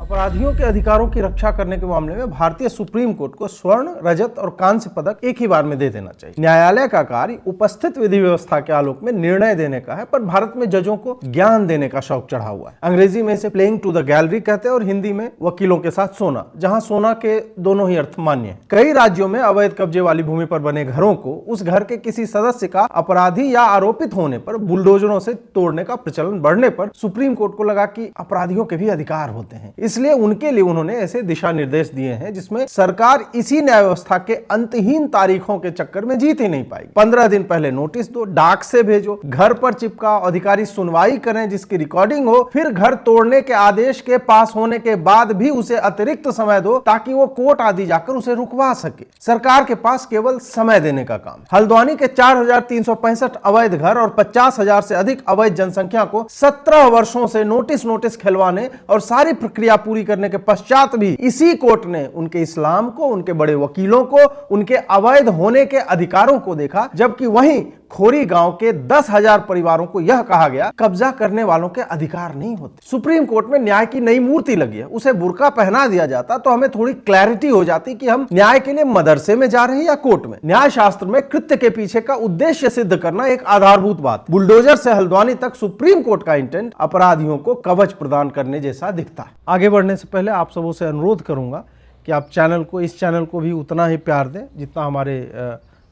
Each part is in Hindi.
अपराधियों के अधिकारों की रक्षा करने के मामले में भारतीय सुप्रीम कोर्ट को स्वर्ण, रजत और कांस्य पदक एक ही बार में दे देना चाहिए। न्यायालय का कार्य उपस्थित विधि व्यवस्था के आलोक में निर्णय देने का है, पर भारत में जजों को ज्ञान देने का शौक चढ़ा हुआ है। अंग्रेजी में इसे प्लेइंग टू द गैलरी कहते हैं और हिंदी में वकीलों के साथ सोना, जहां सोना के दोनों ही अर्थ मान्य है। कई राज्यों में अवैध कब्जे वाली भूमि पर बने घरों को उस घर के किसी सदस्य का अपराधी या आरोपित होने पर बुलडोजरों से तोड़ने का प्रचलन बढ़ने पर सुप्रीम कोर्ट को लगा कि अपराधियों के भी अधिकार होते हैं, इसलिए उनके लिए उन्होंने ऐसे दिशा निर्देश दिए हैं जिसमें सरकार इसी न्याय व्यवस्था के अंतहीन तारीखों के चक्कर में जीत ही नहीं पाई। 15 दिन पहले नोटिस दो, डाक से भेजो, घर पर चिपकाओ, अधिकारी सुनवाई करें जिसकी रिकॉर्डिंग हो, फिर घर तोड़ने के आदेश के पास होने के बाद भी उसे अतिरिक्त समय दो ताकि वो कोर्ट आदि जाकर उसे रुकवा सके। सरकार के पास केवल समय देने का काम। हल्द्वानी के 4365 अवैध घर और 50,000 से अधिक अवैध जनसंख्या को 17 वर्षों से नोटिस खिलवाने और सारी प्रक्रिया पूरी करने के पश्चात भी इसी कोर्ट ने उनके इस्लाम को, उनके बड़े वकीलों को, उनके अवैध होने के अधिकारों को देखा, जबकि वहीं खोरी गांव के 10,000 परिवारों को यह कहा गया कब्जा करने वालों के अधिकार नहीं होते। सुप्रीम कोर्ट में न्याय की नई मूर्ति लगी है, उसे बुर्का पहना दिया जाता तो हमें थोड़ी क्लैरिटी हो जाती कि हम न्याय के लिए मदरसे में जा रहे हैं या कोर्ट में। न्याय शास्त्र में कृत्य के पीछे का उद्देश्य सिद्ध करना एक आधारभूत बात। बुलडोजर से हल्द्वानी तक सुप्रीम कोर्ट का इंटेंट अपराधियों को कवच प्रदान करने जैसा दिखता है। आगे बढ़ने से पहले आप सबों से अनुरोध करूंगा कि आप इस चैनल को भी उतना ही प्यार दें जितना हमारे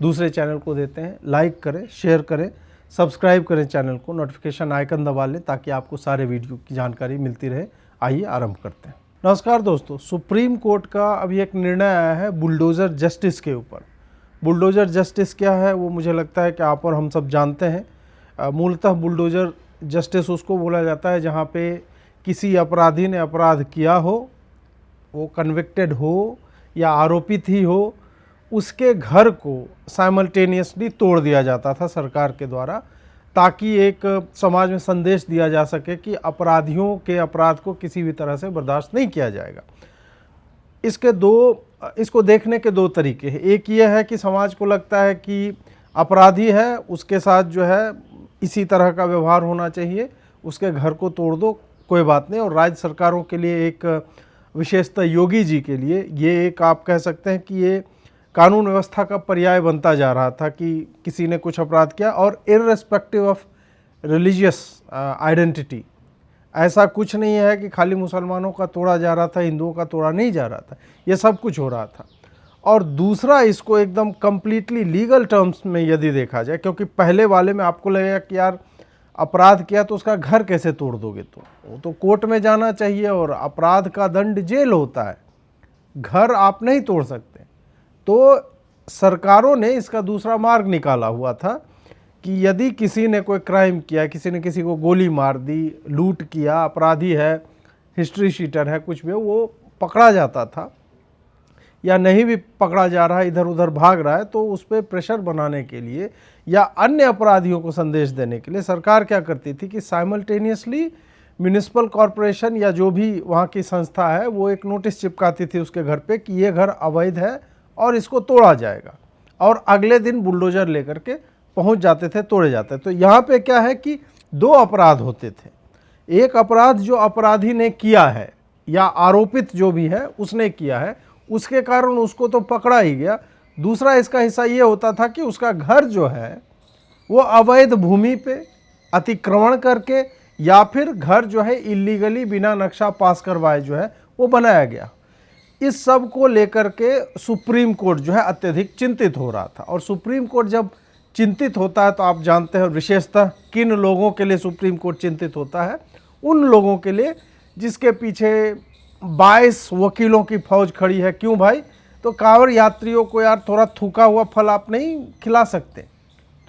दूसरे चैनल को देते हैं। लाइक करें, शेयर करें, सब्सक्राइब करें चैनल को, नोटिफिकेशन आइकन दबा लें ताकि आपको सारे वीडियो की जानकारी मिलती रहे। आइए आरंभ करते हैं। नमस्कार दोस्तों, सुप्रीम कोर्ट का अभी एक निर्णय आया है बुलडोज़र जस्टिस के ऊपर। बुलडोज़र जस्टिस क्या है वो मुझे लगता है कि आप और हम सब जानते हैं। मूलतः बुलडोज़र जस्टिस उसको बोला जाता है जहाँ पे किसी अपराधी ने अपराध किया हो, वो कन्विक्टेड हो या आरोपित ही हो, उसके घर को साइमल्टेनियसली तोड़ दिया जाता था सरकार के द्वारा, ताकि एक समाज में संदेश दिया जा सके कि अपराधियों के अपराध को किसी भी तरह से बर्दाश्त नहीं किया जाएगा। इसको देखने के दो तरीके हैं। एक ये है कि समाज को लगता है कि अपराधी है, उसके साथ जो है इसी तरह का व्यवहार होना चाहिए, उसके घर को तोड़ दो, कोई बात नहीं। और राज्य सरकारों के लिए, एक विशेषतः योगी जी के लिए, ये एक आप कह सकते हैं कि ये कानून व्यवस्था का पर्याय बनता जा रहा था कि किसी ने कुछ अपराध किया और इर्रेस्पेक्टिव ऑफ रिलीजियस आइडेंटिटी, ऐसा कुछ नहीं है कि खाली मुसलमानों का तोड़ा जा रहा था, हिंदुओं का तोड़ा नहीं जा रहा था, ये सब कुछ हो रहा था। और दूसरा, इसको एकदम कंप्लीटली लीगल टर्म्स में यदि देखा जाए, क्योंकि पहले वाले में आपको लगेगा कि यार अपराध किया तो उसका घर कैसे तोड़ दोगे, तो वो तो कोर्ट में जाना चाहिए और अपराध का दंड जेल होता है, घर आप नहीं तोड़ सकते। तो सरकारों ने इसका दूसरा मार्ग निकाला हुआ था कि यदि किसी ने कोई क्राइम किया, किसी ने किसी को गोली मार दी, लूट किया, अपराधी है, हिस्ट्री शीटर है, कुछ भी, वो पकड़ा जाता था या नहीं भी पकड़ा जा रहा है, इधर उधर भाग रहा है, तो उस पर प्रेशर बनाने के लिए या अन्य अपराधियों को संदेश देने के लिए सरकार क्या करती थी कि साइमल्टेनियसली म्यूनिसिपल कॉरपोरेशन या जो भी वहाँ की संस्था है वो एक नोटिस चिपकाती थी उसके घर पे कि ये घर अवैध है और इसको तोड़ा जाएगा, और अगले दिन बुलडोजर लेकर के पहुंच जाते थे, तोड़े जाते। तो यहाँ पे क्या है कि दो अपराध होते थे। एक अपराध जो अपराधी ने किया है या आरोपित जो भी है उसने किया है, उसके कारण उसको तो पकड़ा ही गया। दूसरा इसका हिस्सा ये होता था कि उसका घर जो है वो अवैध भूमि पे अतिक्रमण करके या फिर घर जो है इलीगली बिना नक्शा पास करवाए जो है वो बनाया गया। इस सब को लेकर के सुप्रीम कोर्ट जो है अत्यधिक चिंतित हो रहा था। और सुप्रीम कोर्ट जब चिंतित होता है तो आप जानते हैं विशेषतः किन लोगों के लिए सुप्रीम कोर्ट चिंतित होता है। उन लोगों के लिए जिसके पीछे 22 वकीलों की फौज खड़ी है। क्यों भाई? तो कांवड़ यात्रियों को यार थोड़ा थूका हुआ फल आप नहीं खिला सकते,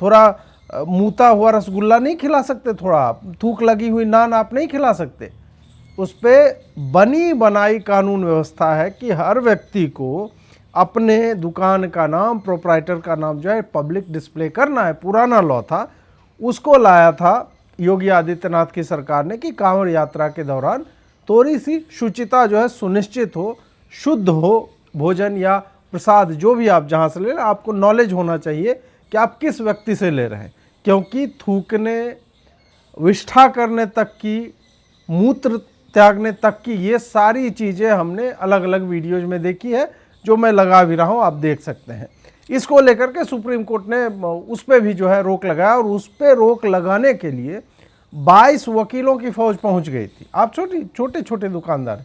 थोड़ा मूता हुआ रसगुल्ला नहीं खिला सकते, थोड़ा थूक लगी हुई नान आप नहीं खिला सकते। उस पर बनी बनाई कानून व्यवस्था है कि हर व्यक्ति को अपने दुकान का नाम, प्रोप्राइटर का नाम जो है पब्लिक डिस्प्ले करना है। पुराना लॉ था, उसको लाया था योगी आदित्यनाथ की सरकार ने कि कांवड़ यात्रा के दौरान थोड़ी सी शुचिता जो है सुनिश्चित हो, शुद्ध हो, भोजन या प्रसाद जो भी आप जहाँ से ले रहे हैं, आपको नॉलेज होना चाहिए कि आप किस व्यक्ति से ले रहे हैं, क्योंकि थूकने, विष्ठा करने तक की, मूत्र त्यागने तक की, ये सारी चीज़ें हमने अलग अलग वीडियोज में देखी है, जो मैं लगा भी रहा हूँ, आप देख सकते हैं। इसको लेकर के सुप्रीम कोर्ट ने उस पर भी जो है रोक लगाया, और उस पर रोक लगाने के लिए 22 वकीलों की फौज पहुंच गई थी। आप छोटे छोटे दुकानदार,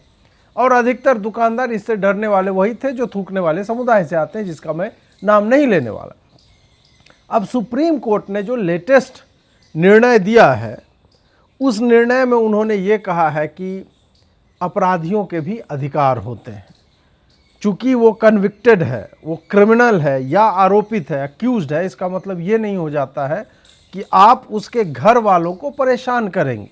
और अधिकतर दुकानदार इससे डरने वाले वही थे जो थूकने वाले समुदाय से आते हैं, जिसका मैं नाम नहीं लेने वाला। अब सुप्रीम कोर्ट ने जो लेटेस्ट निर्णय दिया है, उस निर्णय में उन्होंने ये कहा है कि अपराधियों के भी अधिकार होते हैं। चूंकि वो कन्विक्टेड है, वो क्रिमिनल है या आरोपित है, अक्यूज्ड है, इसका मतलब ये नहीं हो जाता है कि आप उसके घर वालों को परेशान करेंगे।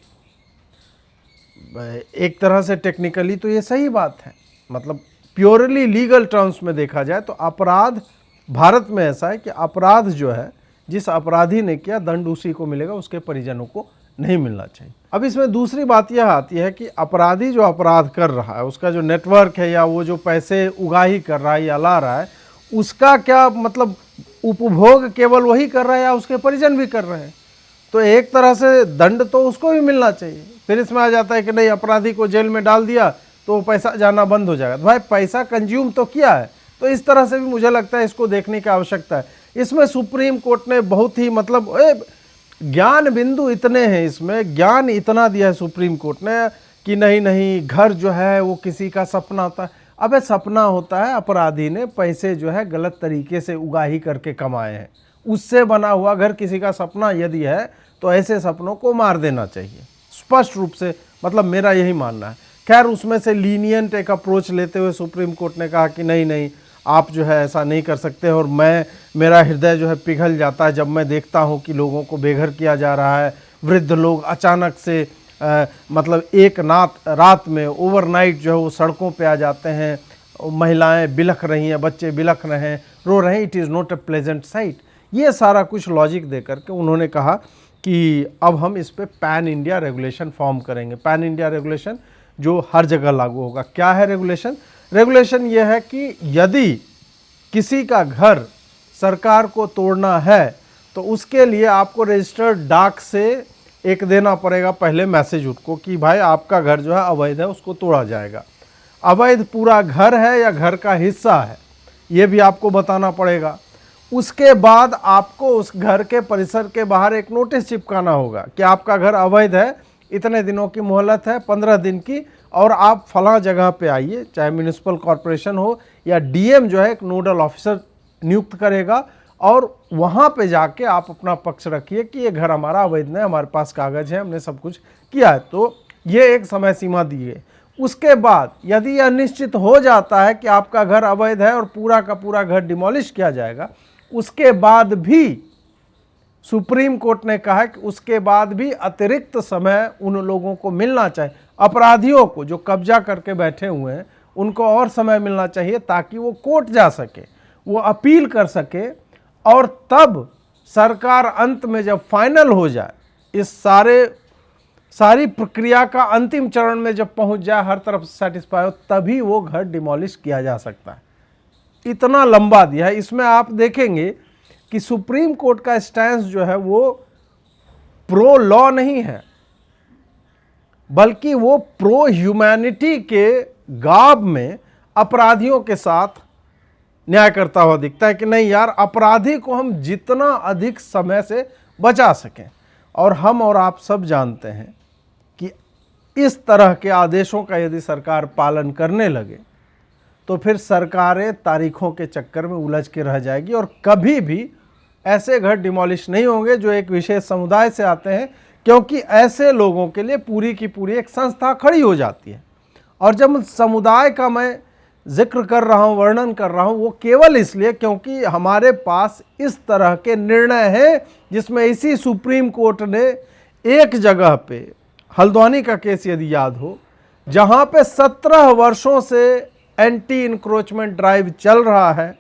एक तरह से टेक्निकली तो ये सही बात है, मतलब प्योरली लीगल टर्म्स में देखा जाए तो अपराध भारत में ऐसा है कि अपराध जो है, जिस अपराधी ने किया दंड उसी को मिलेगा, उसके परिजनों को नहीं मिलना चाहिए। अब इसमें दूसरी बात यह आती है कि अपराधी जो अपराध कर रहा है, उसका जो नेटवर्क है या वो जो पैसे उगाही कर रहा है या ला रहा है, उसका क्या मतलब उपभोग केवल वही कर रहा है या उसके परिजन भी कर रहे हैं? तो एक तरह से दंड तो उसको भी मिलना चाहिए। फिर इसमें आ जाता है कि नहीं, अपराधी को जेल में डाल दिया तो पैसा जाना बंद हो जाएगा। तो भाई पैसा कंज्यूम तो किया है, तो इस तरह से भी मुझे लगता है इसको देखने की आवश्यकता है। इसमें सुप्रीम कोर्ट ने बहुत ही मतलब ज्ञान बिंदु इतने हैं, इसमें ज्ञान इतना दिया है सुप्रीम कोर्ट ने कि नहीं घर जो है वो किसी का सपना होता है। अबे सपना होता है, अपराधी ने पैसे जो है गलत तरीके से उगाही करके कमाए हैं, उससे बना हुआ घर किसी का सपना यदि है तो ऐसे सपनों को मार देना चाहिए, स्पष्ट रूप से, मतलब मेरा यही मानना है। खैर उसमें से लीनियंट एक अप्रोच लेते हुए सुप्रीम कोर्ट ने कहा कि नहीं आप जो है ऐसा नहीं कर सकते, और मेरा हृदय जो है पिघल जाता है जब मैं देखता हूँ कि लोगों को बेघर किया जा रहा है। वृद्ध लोग अचानक से मतलब एक रात में ओवरनाइट जो है वो सड़कों पे आ जाते हैं, महिलाएं बिलख रही हैं, बच्चे बिलख रहे हैं, रो रहे हैं। It is not a pleasant site. ये सारा कुछ लॉजिक दे करके उन्होंने कहा कि अब हम इस पे पैन इंडिया रेगुलेशन फॉर्म करेंगे। पैन इंडिया रेगुलेशन जो हर जगह लागू होगा। क्या है रेगुलेशन? रेगुलेशन ये है कि यदि किसी का घर सरकार को तोड़ना है तो उसके लिए आपको रजिस्टर्ड डाक से एक देना पड़ेगा पहले मैसेज उसको कि भाई आपका घर जो है अवैध है, उसको तोड़ा जाएगा। अवैध पूरा घर है या घर का हिस्सा है, ये भी आपको बताना पड़ेगा। उसके बाद आपको उस घर के परिसर के बाहर एक नोटिस चिपकाना होगा कि आपका घर अवैध है, इतने दिनों की मोहलत है, 15 दिन की, और आप फलां जगह पे आइए। चाहे म्यूनिसिपल कॉरपोरेशन हो या डीएम जो है एक नोडल ऑफिसर नियुक्त करेगा, और वहाँ पे जाके आप अपना पक्ष रखिए कि ये घर हमारा अवैध नहीं, हमारे पास कागज़ है, हमने सब कुछ किया है। तो ये एक समय सीमा दी है। उसके बाद यदि यह निश्चित हो जाता है कि आपका घर अवैध है और पूरा का पूरा घर डिमोलिश किया जाएगा, उसके बाद भी सुप्रीम कोर्ट ने कहा कि उसके बाद भी अतिरिक्त समय उन लोगों को मिलना चाहिए, अपराधियों को जो कब्जा करके बैठे हुए हैं उनको और समय मिलना चाहिए ताकि वो कोर्ट जा सके, वो अपील कर सके, और तब सरकार अंत में जब फाइनल हो जाए, इस सारी प्रक्रिया का अंतिम चरण में जब पहुंच जाए, हर तरफ सेटिस्फाई हो, तभी वो घर डिमोलिश किया जा सकता है। इतना लंबा दिया है। इसमें आप देखेंगे कि सुप्रीम कोर्ट का स्टैंस जो है वो प्रो लॉ नहीं है, बल्कि वो प्रो ह्यूमैनिटी के गाब में अपराधियों के साथ न्याय करता हुआ दिखता है कि नहीं यार, अपराधी को हम जितना अधिक समय से बचा सकें। और हम और आप सब जानते हैं कि इस तरह के आदेशों का यदि सरकार पालन करने लगे तो फिर सरकारें तारीखों के चक्कर में उलझ के रह जाएगी, और कभी भी ऐसे घर डिमोलिश नहीं होंगे जो एक विशेष समुदाय से आते हैं, क्योंकि ऐसे लोगों के लिए पूरी की पूरी एक संस्था खड़ी हो जाती है। और जब समुदाय का मैं जिक्र कर रहा हूँ, वर्णन कर रहा हूँ, वो केवल इसलिए क्योंकि हमारे पास इस तरह के निर्णय हैं, जिसमें इसी सुप्रीम कोर्ट ने एक जगह पे, हल्द्वानी का केस यदि याद हो, जहाँ पे 17 वर्षों से एंटी इंक्रोचमेंट ड्राइव चल रहा है,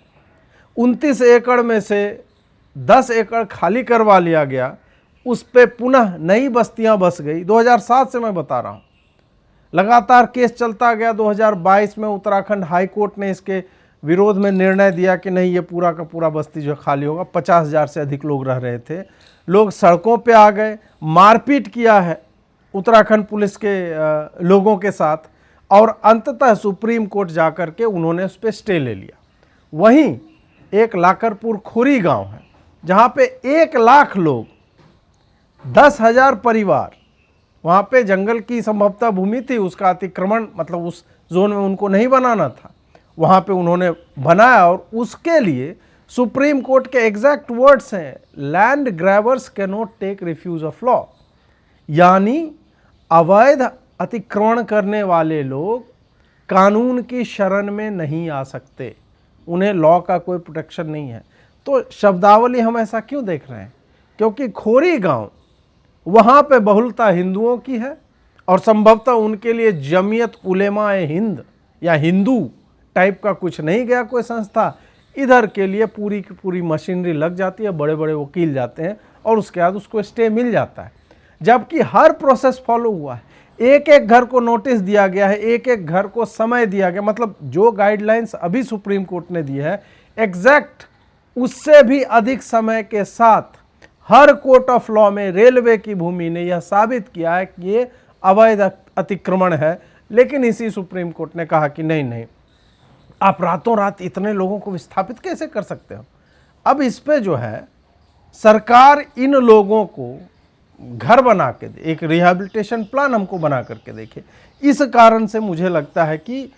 29 एकड़ में से 10 एकड़ खाली करवा लिया गया, उस पे पुनः नई बस्तियां बस गई। 2007 से मैं बता रहा हूं, लगातार केस चलता गया। 2022 में उत्तराखंड हाई कोर्ट ने इसके विरोध में निर्णय दिया कि नहीं, ये पूरा का पूरा बस्ती जो खाली होगा। 50,000 से अधिक लोग रह रहे थे, लोग सड़कों पे आ गए, मारपीट किया है, उत्तराखंड पुलिस के लोगों के साथ, और अंततः सुप्रीम कोर्ट जाकर के उन्होंने उस पर स्टे ले लिया। वहीं एक लाकरपुर खोरी गांव है जहां पे 1 लाख लोग, 10,000 परिवार, वहाँ पे जंगल की संभवतः भूमि थी, उसका अतिक्रमण मतलब उस जोन में उनको नहीं बनाना था, वहाँ पे उन्होंने बनाया। और उसके लिए सुप्रीम कोर्ट के एग्जैक्ट वर्ड्स हैं, land grabbers cannot take refuge of law, यानी अवैध अतिक्रमण करने वाले लोग कानून की शरण में नहीं आ सकते, उन्हें लॉ का कोई प्रोटेक्शन नहीं है। तो शब्दावली हम ऐसा क्यों देख रहे हैं? क्योंकि खोरी गांव वहाँ पे बहुलता हिंदुओं की है और संभवतः उनके लिए जमीयत उलेमा ए हिंद या हिंदू टाइप का कुछ नहीं गया कोई संस्था, इधर के लिए पूरी की पूरी मशीनरी लग जाती है, बड़े बड़े वकील जाते हैं और उसके बाद उसको स्टे मिल जाता है। जबकि हर प्रोसेस फॉलो हुआ है, एक एक घर को नोटिस दिया गया है, एक एक घर को समय दिया गया, मतलब जो गाइडलाइंस अभी सुप्रीम कोर्ट ने दी है एग्जैक्ट उससे भी अधिक समय के साथ हर कोर्ट ऑफ लॉ में रेलवे की भूमि ने यह साबित किया है कि ये अवैध अतिक्रमण है। लेकिन इसी सुप्रीम कोर्ट ने कहा कि नहीं नहीं, आप रातों रात इतने लोगों को विस्थापित कैसे कर सकते हो? अब इस पे जो है सरकार इन लोगों को घर बना के दे, एक रिहैबिलिटेशन प्लान हमको बना करके देखे। इस कारण से मुझे लगता है कि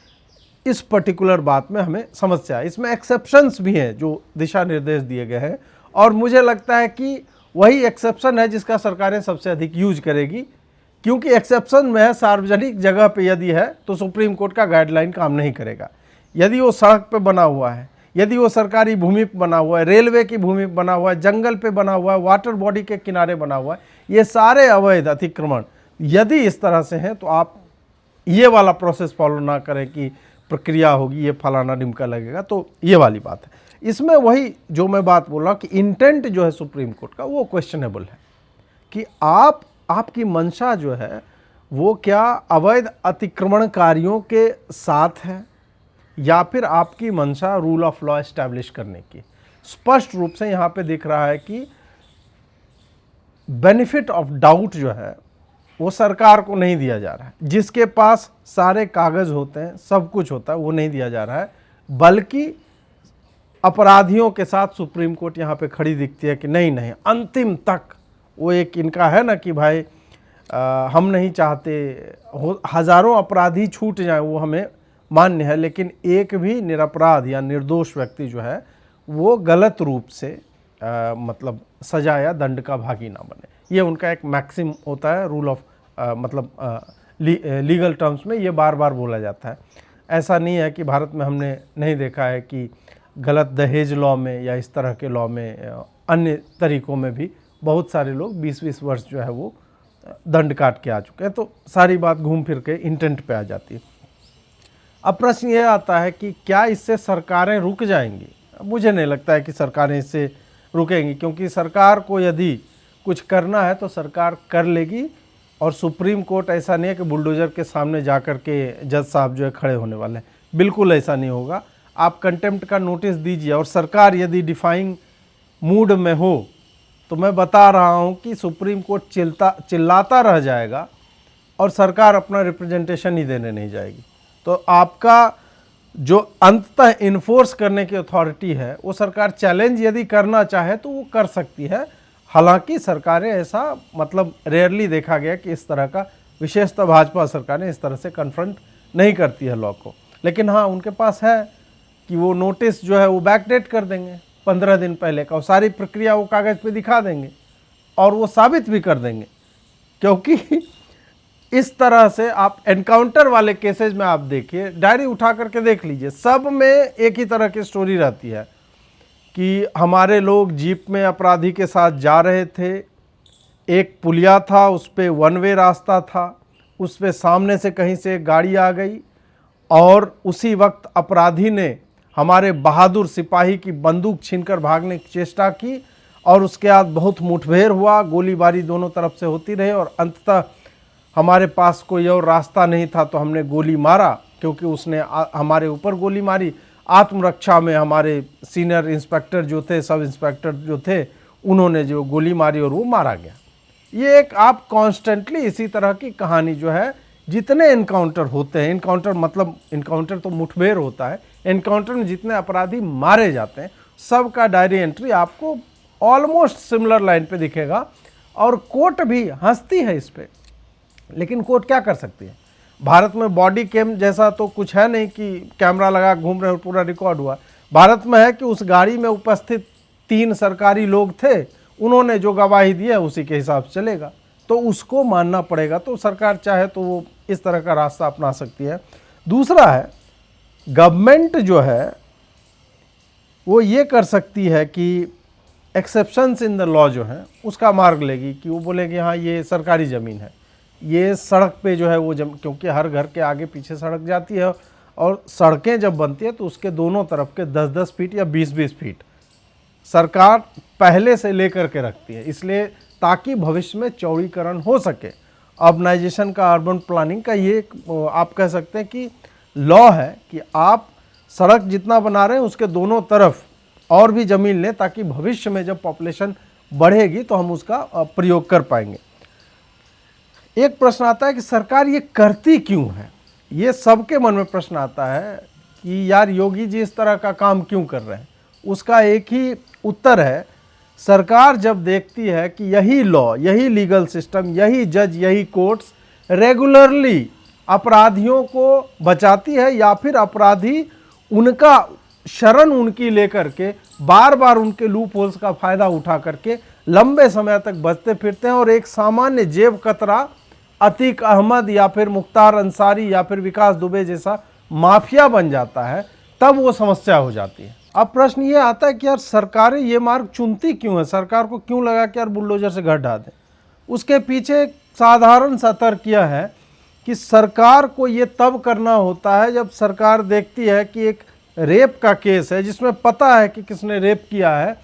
इस पर्टिकुलर बात में हमें समस्या है। इसमें एक्सेप्शंस भी हैं जो दिशा निर्देश दिए गए हैं, और मुझे लगता है कि वही एक्सेप्शन है जिसका सरकारें सबसे अधिक यूज करेगी, क्योंकि एक्सेप्शन में है सार्वजनिक जगह पे यदि है तो सुप्रीम कोर्ट का गाइडलाइन काम नहीं करेगा। यदि वो सड़क पे बना हुआ है, यदि वो सरकारी भूमि पे बना हुआ है, रेलवे की भूमि पे बना हुआ है, जंगल पे बना हुआ है, वाटर बॉडी के किनारे बना हुआ है, ये सारे अवैध अतिक्रमण यदि इस तरह से हैं तो आप ये वाला प्रोसेस फॉलो ना करें कि प्रक्रिया होगी, ये फलाना ढिमका लगेगा, तो ये वाली बात है। इसमें वही जो मैं बात बोल रहा हूँ कि इंटेंट जो है सुप्रीम कोर्ट का वो क्वेश्चनेबल है कि आपकी मंशा जो है वो क्या अवैध अतिक्रमणकारियों के साथ है या फिर आपकी मंशा रूल ऑफ लॉ एस्टैब्लिश करने की। स्पष्ट रूप से यहाँ पे दिख रहा है कि बेनिफिट ऑफ डाउट जो है वो सरकार को नहीं दिया जा रहा है। जिसके पास सारे कागज होते हैं, सब कुछ होता है, वो नहीं दिया जा रहा है, बल्कि अपराधियों के साथ सुप्रीम कोर्ट यहाँ पे खड़ी दिखती है कि नहीं नहीं, अंतिम तक वो एक इनका है ना कि भाई हम नहीं चाहते हजारों अपराधी छूट जाएं, वो हमें मान्य है, लेकिन एक भी निरपराध या निर्दोष व्यक्ति जो है वो गलत रूप से मतलब सजा या दंड का भागी ना बने। ये उनका एक मैक्सिम होता है रूल ऑफ लीगल टर्म्स में, ये बार बार बोला जाता है। ऐसा नहीं है कि भारत में हमने नहीं देखा है कि गलत दहेज लॉ में या इस तरह के लॉ में अन्य तरीकों में भी बहुत सारे लोग 20-20 वर्ष जो है वो दंड काट के आ चुके हैं। तो सारी बात घूम फिर के इंटेंट पे आ जाती है। अब प्रश्न ये आता है कि क्या इससे सरकारें रुक जाएंगी? मुझे नहीं लगता है कि सरकारें इससे रुकेंगी, क्योंकि सरकार को यदि कुछ करना है तो सरकार कर लेगी, और सुप्रीम कोर्ट ऐसा नहीं है कि बुलडोजर के सामने जाकर के जज साहब जो है खड़े होने वाले हैं, बिल्कुल ऐसा नहीं होगा। आप कंटेम्प्ट का नोटिस दीजिए, और सरकार यदि डिफाइंग मूड में हो तो मैं बता रहा हूं कि सुप्रीम कोर्ट चिल्लाता रह जाएगा और सरकार अपना रिप्रेजेंटेशन ही देने नहीं जाएगी। तो आपका जो अंततः इन्फोर्स करने की अथॉरिटी है वो सरकार चैलेंज यदि करना चाहे तो वो कर सकती है। हालांकि सरकारें ऐसा मतलब रेयरली देखा गया कि इस तरह का, विशेषतः भाजपा सरकारें इस तरह से कन्फ्रंट नहीं करती है लॉ को, लेकिन हाँ उनके पास है कि वो नोटिस जो है वो बैकडेट कर देंगे 15 दिन पहले का, और सारी प्रक्रिया वो कागज़ पे दिखा देंगे और वो साबित भी कर देंगे। क्योंकि इस तरह से आप एनकाउंटर वाले केसेज में आप देखिए, डायरी उठा करके देख लीजिए, सब में एक ही तरह की स्टोरी रहती है कि हमारे लोग जीप में अपराधी के साथ जा रहे थे, एक पुलिया था, उस पर वन वे रास्ता था, उस पर सामने से कहीं से एक गाड़ी आ गई और उसी वक्त अपराधी ने हमारे बहादुर सिपाही की बंदूक छीनकर भागने की चेष्टा की, और उसके बाद बहुत मुठभेड़ हुआ, गोलीबारी दोनों तरफ से होती रही, और अंततः हमारे पास कोई और रास्ता नहीं था तो हमने गोली मारा, क्योंकि उसने हमारे ऊपर गोली मारी। आत्मरक्षा में हमारे सीनियर इंस्पेक्टर जो थे, सब इंस्पेक्टर जो थे, उन्होंने जो गोली मारी और वो मारा गया। ये एक आप कॉन्स्टेंटली इसी तरह की कहानी जो है, जितने इनकाउंटर होते हैं, इनकाउंटर मतलब इनकाउंटर तो मुठभेड़ होता है, इनकाउंटर में जितने अपराधी मारे जाते हैं सबका डायरी एंट्री आपको ऑलमोस्ट सिमिलर लाइन पे दिखेगा। और कोर्ट भी हंसती है इस पे, लेकिन कोर्ट क्या कर सकती है? भारत में बॉडी कैम जैसा तो कुछ है नहीं कि कैमरा लगा घूम रहे और पूरा रिकॉर्ड हुआ। भारत में है कि उस गाड़ी में उपस्थित 3 सरकारी लोग थे, उन्होंने जो गवाही दी है उसी के हिसाब से चलेगा, तो उसको मानना पड़ेगा। तो सरकार चाहे तो वो इस तरह का रास्ता अपना सकती है। दूसरा है, गवर्नमेंट जो है वो ये कर सकती है कि एक्सेप्शंस इन द लॉ जो है उसका मार्ग लेगी, कि वो बोलेगी हाँ ये सरकारी ज़मीन है, ये सड़क पे जो है वो क्योंकि हर घर के आगे पीछे सड़क जाती है, और सड़कें जब बनती है तो उसके दोनों तरफ के 10-10 फीट या 20-20 फीट सरकार पहले से लेकर के रखती है, इसलिए ताकि भविष्य में चौड़ीकरण हो सके। अर्बनाइजेशन का, अर्बन प्लानिंग का ये आप कह सकते हैं कि लॉ है कि आप सड़क जितना बना रहे हैं उसके दोनों तरफ और भी ज़मीन लें, ताकि भविष्य में जब पॉपुलेशन बढ़ेगी तो हम उसका प्रयोग कर पाएंगे। एक प्रश्न आता है कि सरकार ये करती क्यों है? ये सबके मन में प्रश्न आता है कि यार योगी जी इस तरह का काम क्यों कर रहे हैं? उसका एक ही उत्तर है, सरकार जब देखती है कि यही लॉ, यही लीगल सिस्टम, यही जज, यही कोर्ट्स रेगुलरली अपराधियों को बचाती है, या फिर अपराधी उनका शरण उनकी लेकर के बार बार उनके लूप होल्स का फायदा उठा करके लंबे समय तक बचते फिरते हैं, और एक सामान्य जेब कतरा अतीक अहमद या फिर मुख्तार अंसारी या फिर विकास दुबे जैसा माफिया बन जाता है, तब वो समस्या हो जाती है। अब प्रश्न ये आता है कि यार सरकारें ये मार्ग चुनती क्यों है? सरकार को क्यों लगा कि यार बुलडोजर से घर ढा दें? उसके पीछे एक साधारण सा तर्क यह है कि सरकार को ये तब करना होता है जब सरकार देखती है कि एक रेप का केस है जिसमें पता है कि किसने रेप किया है,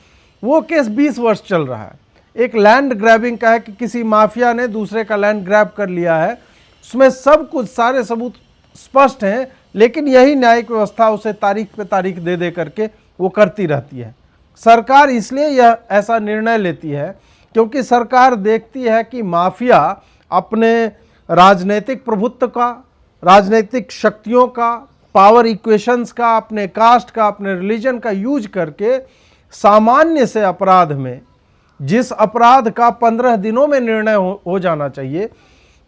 वो केस 20 वर्ष चल रहा है। एक लैंड ग्रैबिंग का है कि किसी माफिया ने दूसरे का लैंड ग्रैब कर लिया है, उसमें सब कुछ सारे सबूत स्पष्ट हैं, लेकिन यही न्यायिक व्यवस्था उसे तारीख पे तारीख दे दे करके वो करती रहती है। सरकार इसलिए यह ऐसा निर्णय लेती है क्योंकि सरकार देखती है कि माफिया अपने राजनीतिक प्रभुत्व का, राजनीतिक शक्तियों का, पावर इक्वेशंस का, अपने कास्ट का, अपने रिलीजन का यूज करके सामान्य से अपराध में, जिस अपराध का 15 दिनों में निर्णय हो जाना चाहिए,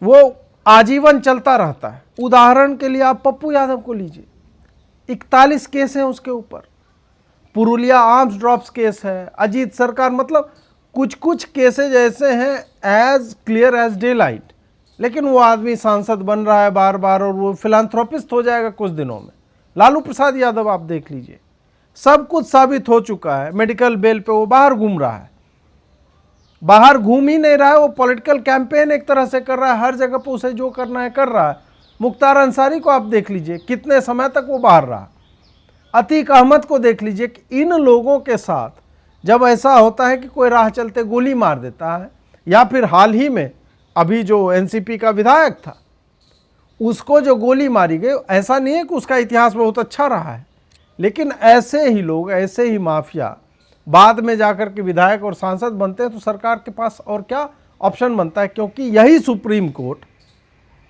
वो आजीवन चलता रहता है। उदाहरण के लिए आप पप्पू यादव को लीजिए, 41 केस हैं उसके ऊपर, पुरुलिया आर्म्स ड्रॉप्स केस है, अजीत सरकार, मतलब कुछ कुछ केसेज ऐसे हैं as clear as daylight, लेकिन वो आदमी सांसद बन रहा है बार बार, और वो फिलांथ्रोपिस्ट हो जाएगा कुछ दिनों में। लालू प्रसाद यादव आप देख लीजिए, सब कुछ साबित हो चुका है, मेडिकल बेल पे वो बाहर घूम रहा है, बाहर घूम ही नहीं रहा है, वो पॉलिटिकल कैंपेन एक तरह से कर रहा है, हर जगह पे उसे जो करना है कर रहा है। मुख्तार अंसारी को आप देख लीजिए, कितने समय तक वो बाहर रहा। अतीक अहमद को देख लीजिए कि इन लोगों के साथ जब ऐसा होता है कि कोई राह चलते गोली मार देता है, या फिर हाल ही में अभी जो एनसीपी का विधायक था उसको जो गोली मारी गई, ऐसा नहीं है कि उसका इतिहास बहुत अच्छा रहा है, लेकिन ऐसे ही लोग, ऐसे ही माफिया बाद में जाकर के विधायक और सांसद बनते हैं, तो सरकार के पास और क्या ऑप्शन बनता है? क्योंकि यही supreme court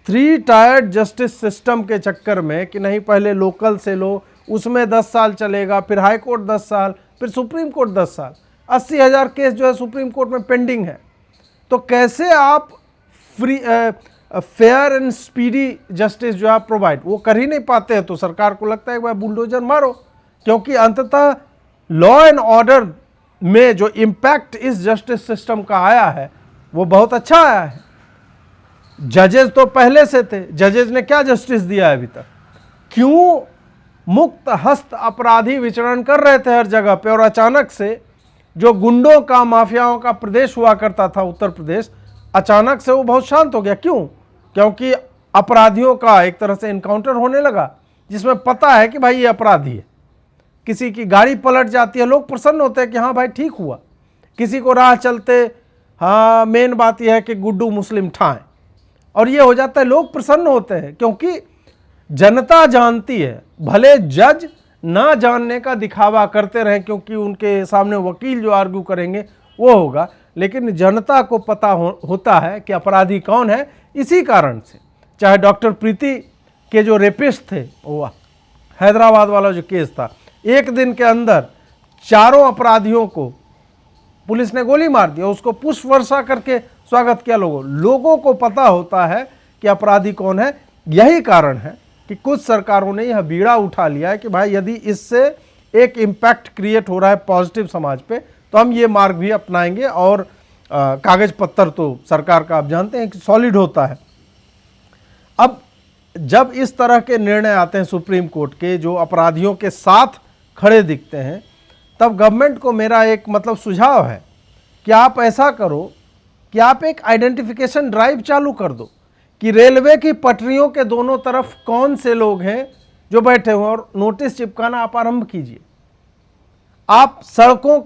3 tired justice system के चक्कर में कि नहीं पहले लोकल से लो, उसमें 10 साल चलेगा, फिर हाई कोर्ट 10 साल, फिर सुप्रीम कोर्ट 10 साल, 80,000 केस जो है सुप्रीम कोर्ट में पेंडिंग है। तो कैसे आप फेयर एंड स्पीडी जस्टिस जो है प्रोवाइड, वो कर ही नहीं पाते हैं। तो सरकार को लगता है कि भाई बुलडोजर मारो, क्योंकि अंततः लॉ एंड ऑर्डर में जो इम्पैक्ट इस जस्टिस सिस्टम का आया है वो बहुत अच्छा आया है। जजेस तो पहले से थे, जजेस ने क्या जस्टिस दिया है अभी तक? क्यों मुक्त हस्त अपराधी विचरण कर रहे थे हर जगह पे, और अचानक से जो गुंडों का, माफियाओं का प्रदेश हुआ करता था उत्तर प्रदेश, अचानक से वो बहुत शांत हो गया। क्यों? क्योंकि अपराधियों का एक तरह से इनकाउंटर होने लगा, जिसमें पता है कि भाई ये अपराधी है। किसी की गाड़ी पलट जाती है, लोग प्रसन्न होते हैं कि हाँ भाई ठीक हुआ। किसी को राह चलते, हाँ मेन बात यह है कि गुड्डू मुस्लिम ठाएं, और ये हो जाता है, लोग प्रसन्न होते हैं, क्योंकि जनता जानती है, भले जज ना जानने का दिखावा करते रहें, क्योंकि उनके सामने वकील जो आर्ग्यू करेंगे वो होगा, लेकिन जनता को पता होता है कि अपराधी कौन है। इसी कारण से चाहे डॉक्टर प्रीति के जो रेपिस्ट थे, वो हैदराबाद वाला जो केस था, एक दिन के अंदर चारों अपराधियों को पुलिस ने गोली मार दिया, उसको पुष्प वर्षा करके स्वागत किया। लोगों को पता होता है कि अपराधी कौन है। यही कारण है कि कुछ सरकारों ने यह बीड़ा उठा लिया है कि भाई यदि इससे एक इम्पैक्ट क्रिएट हो रहा है पॉजिटिव समाज पे, तो हम ये मार्ग भी अपनाएंगे। और कागज पत्तर तो सरकार का आप जानते हैं कि सॉलिड होता है। अब जब इस तरह के निर्णय आते हैं सुप्रीम कोर्ट के, जो अपराधियों के साथ खड़े दिखते हैं, तब गवर्नमेंट को मेरा एक मतलब सुझाव है कि आप ऐसा करो कि आप एक आइडेंटिफिकेशन ड्राइव चालू कर दो कि रेलवे की पटरियों के दोनों तरफ कौन से लोग हैं जो बैठे हुए, और नोटिस चिपकाना आप आरंभ कीजिए। आप सड़कों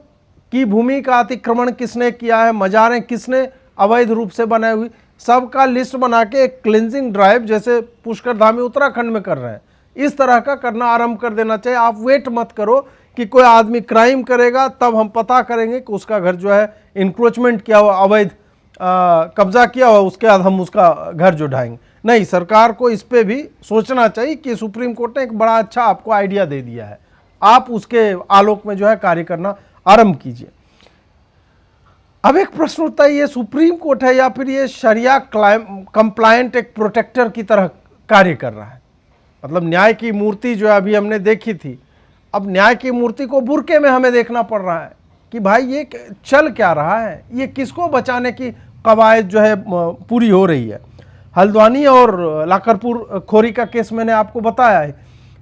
की भूमि का अतिक्रमण किसने किया है, मजारें किसने अवैध रूप से बनाई हुई, सबका लिस्ट बना के एक क्लिनजिंग ड्राइव जैसे पुष्कर धामी उत्तराखंड में कर रहे हैं, इस तरह का करना आरंभ कर देना चाहिए। आप वेट मत करो कि कोई आदमी क्राइम करेगा तब हम पता करेंगे कि उसका घर जो है इंक्रोचमेंट किया हुआ, अवैध कब्जा किया हुआ, उसके बाद हम उसका घर जो ढाएंगे। नहीं, सरकार को इस पे भी सोचना चाहिए कि सुप्रीम कोर्ट ने एक बड़ा अच्छा आपको आइडिया दे दिया है, आप उसके आलोक में जो है कार्य करना आरंभ कीजिए। अब एक प्रश्न उठता है, ये सुप्रीम कोर्ट है या फिर ये शरिया कंप्लायंट एक प्रोटेक्टर की तरह कार्य कर रहा है? मतलब न्याय की मूर्ति जो है अभी हमने देखी थी, अब न्याय की मूर्ति को बुरके में हमें देखना पड़ रहा है कि भाई ये चल क्या रहा है, ये किसको बचाने की कवायद जो है पूरी हो रही है। हल्द्वानी और लाकरपुर खोरी का केस मैंने आपको बताया है,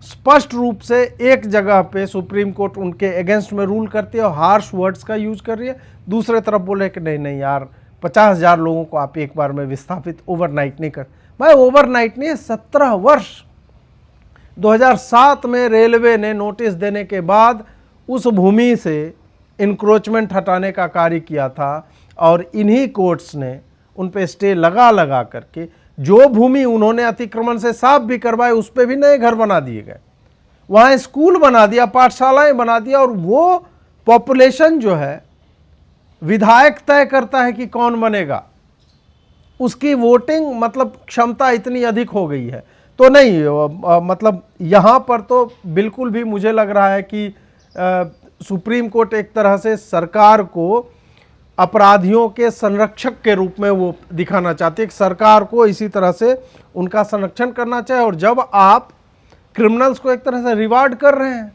स्पष्ट रूप से एक जगह पे सुप्रीम कोर्ट उनके अगेंस्ट में रूल करती है और हार्श वर्ड्स का यूज कर रही है, दूसरे तरफ बोले कि नहीं नहीं यार 50,000 लोगों को आप एक बार में विस्थापित ओवरनाइट नहीं कर। भाई ओवरनाइट नहीं, 17 वर्ष। 2007 में रेलवे ने नोटिस देने के बाद उस भूमि से इंक्रोचमेंट हटाने का कार्य किया था और इन्हीं कोर्ट्स ने उन पे स्टे लगा करके जो भूमि उन्होंने अतिक्रमण से साफ भी करवाए उस पे भी नए घर बना दिए गए, वहाँ स्कूल बना दिया, पाठशालाएं बना दिया। और वो पॉपुलेशन जो है विधायक तय करता है कि कौन बनेगा, उसकी वोटिंग मतलब क्षमता इतनी अधिक हो गई है। तो नहीं मतलब यहाँ पर तो बिल्कुल भी मुझे लग रहा है कि सुप्रीम कोर्ट एक तरह से सरकार को अपराधियों के संरक्षक के रूप में वो दिखाना चाहती है कि सरकार को इसी तरह से उनका संरक्षण करना चाहिए। और जब आप क्रिमिनल्स को एक तरह से रिवार्ड कर रहे हैं,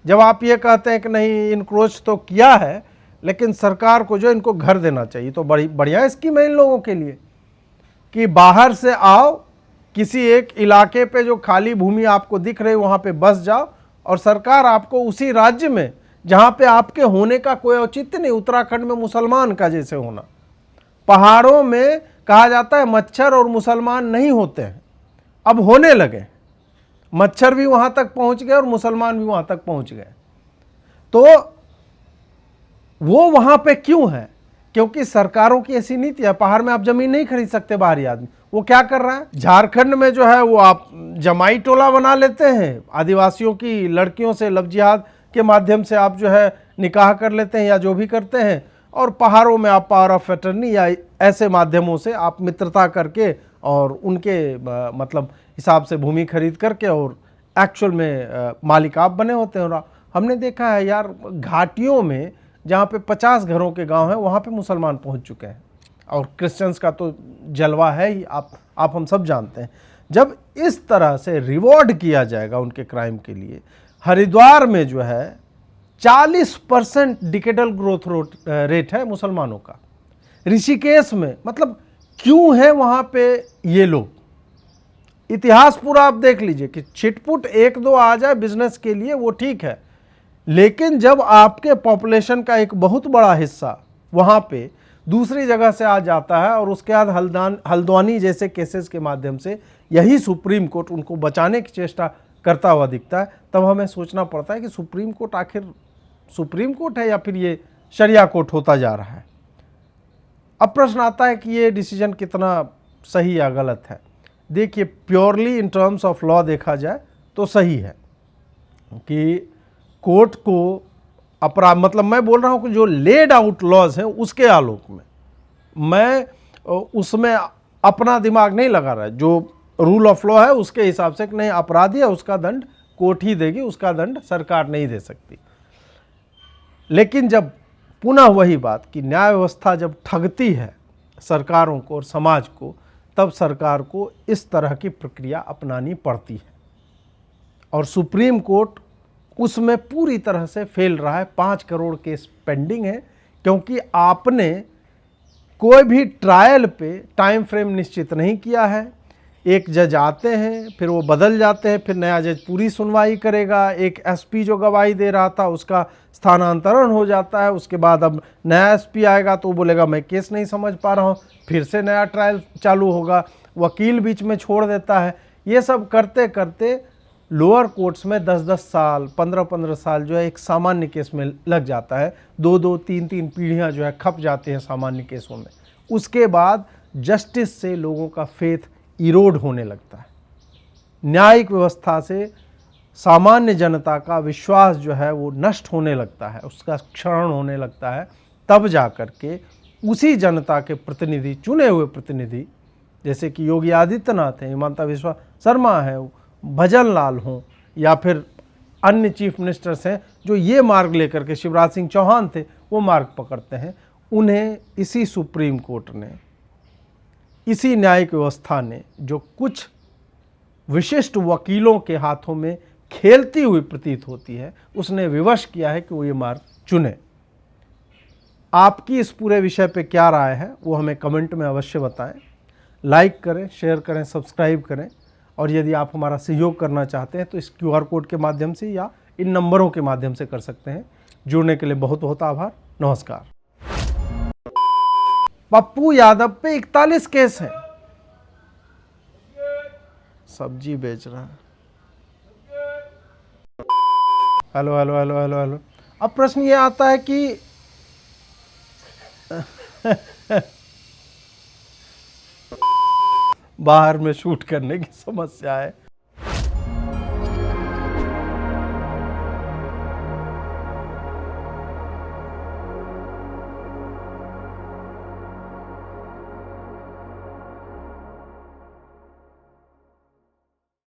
जब आप ये कहते हैं कि नहीं इनक्रोच तो किया है लेकिन सरकार को जो इनको घर देना चाहिए, तो बड़ी बढ़िया स्कीम है इन लोगों के लिए कि बाहर से आओ, किसी एक इलाके पे जो खाली भूमि आपको दिख रही वहाँ पे बस जाओ और सरकार आपको उसी राज्य में जहाँ पे आपके होने का कोई औचित्य नहीं, उत्तराखंड में मुसलमान का जैसे होना, पहाड़ों में कहा जाता है मच्छर और मुसलमान नहीं होते हैं, अब होने लगे, मच्छर भी वहाँ तक पहुँच गए और मुसलमान भी वहाँ तक पहुँच गए। तो वो वहाँ पे क्यों है? क्योंकि सरकारों की ऐसी नीति है, पहाड़ में आप जमीन नहीं खरीद सकते बाहरी आदमी। वो क्या कर रहा है, झारखंड में जो है वो आप जमाई टोला बना लेते हैं, आदिवासियों की लड़कियों से लव जिहाद के माध्यम से आप जो है निकाह कर लेते हैं या जो भी करते हैं, और पहाड़ों में आप पावर ऑफ अटर्नी या ऐसे माध्यमों से आप मित्रता करके और उनके मतलब हिसाब से भूमि खरीद करके और एक्चुअल में मालिक आप बने होते हैं। और हमने देखा है यार घाटियों में जहाँ पे 50 घरों के गांव हैं वहाँ पे मुसलमान पहुँच चुके हैं, और क्रिश्चियंस का तो जलवा है ही, आप हम सब जानते हैं। जब इस तरह से रिवॉर्ड किया जाएगा उनके क्राइम के लिए, हरिद्वार में जो है 40% डिकेडल ग्रोथ रेट है मुसलमानों का, ऋषिकेश में, मतलब क्यों है वहाँ पे ये लोग? इतिहास पूरा आप देख लीजिए कि छिटपुट एक दो आ जाए बिजनेस के लिए वो ठीक है, लेकिन जब आपके पॉपुलेशन का एक बहुत बड़ा हिस्सा वहाँ पे दूसरी जगह से आ जाता है और उसके बाद हल्द्वानी जैसे केसेस के माध्यम से यही सुप्रीम कोर्ट उनको बचाने की चेष्टा करता हुआ दिखता है, तब हमें सोचना पड़ता है कि सुप्रीम कोर्ट आखिर सुप्रीम कोर्ट है या फिर ये शरिया कोर्ट होता जा रहा है। अब प्रश्न आता है कि ये डिसीजन कितना सही या गलत है। देखिए purely in terms of law देखा जाए तो सही है कि कोर्ट को अपराध, मतलब मैं बोल रहा हूं कि जो लेड आउट लॉज हैं उसके आलोक में, मैं उसमें अपना दिमाग नहीं लगा रहा। जो रूल ऑफ लॉ है उसके हिसाब से कि नहीं, अपराधी है उसका दंड कोर्ट ही देगी, उसका दंड सरकार नहीं दे सकती। लेकिन जब पुनः वही बात कि न्याय व्यवस्था जब ठगती है सरकारों को और समाज को, तब सरकार को इस तरह की प्रक्रिया अपनानी पड़ती है। और सुप्रीम कोर्ट उसमें पूरी तरह से फेल रहा है। 5 करोड़ केस पेंडिंग है, क्योंकि आपने कोई भी ट्रायल पे टाइम फ्रेम निश्चित नहीं किया है। एक जज आते हैं, फिर वो बदल जाते हैं, फिर नया जज पूरी सुनवाई करेगा। एक एसपी जो गवाही दे रहा था उसका स्थानांतरण हो जाता है, उसके बाद अब नया एसपी आएगा तो वो बोलेगा मैं केस नहीं समझ पा रहा हूँ, फिर से नया ट्रायल चालू होगा, वकील बीच में छोड़ देता है। ये सब करते करते लोअर कोर्ट्स में 10-10 साल, 15-15 साल जो है एक सामान्य केस में लग जाता है। 2-2, 3-3 पीढ़ियाँ जो है खप जाती हैं सामान्य केसों में। उसके बाद जस्टिस से लोगों का फेथ इरोड होने लगता है। न्यायिक व्यवस्था से सामान्य जनता का विश्वास जो है वो नष्ट होने लगता है, उसका क्षरण होने लगता है। तब जा कर के उसी जनता के प्रतिनिधि, चुने हुए प्रतिनिधि, जैसे कि योगी आदित्यनाथ हैं, हिमंता बिस्वा शर्मा है, भजन लाल हों, या फिर अन्य चीफ मिनिस्टर्स हैं, जो ये मार्ग लेकर के, शिवराज सिंह चौहान थे, वो मार्ग पकड़ते हैं। उन्हें इसी सुप्रीम कोर्ट ने, इसी न्यायिक व्यवस्था ने, जो कुछ विशिष्ट वकीलों के हाथों में खेलती हुई प्रतीत होती है, उसने विवश किया है कि वो ये मार्ग चुने। आपकी इस पूरे विषय पे क्या राय है वो हमें कमेंट में अवश्य बताएं। लाइक करें, शेयर करें, सब्सक्राइब करें, और यदि आप हमारा सहयोग करना चाहते हैं तो इस QR कोड के माध्यम से या इन नंबरों के माध्यम से कर सकते हैं। जुड़ने के लिए बहुत बहुत आभार। नमस्कार। पप्पू यादव पे 41 केस हैं। सब्जी बेच रहा है। Hello hello hello hello hello. अब प्रश्न ये आता है कि बाहर में शूट करने की समस्या है।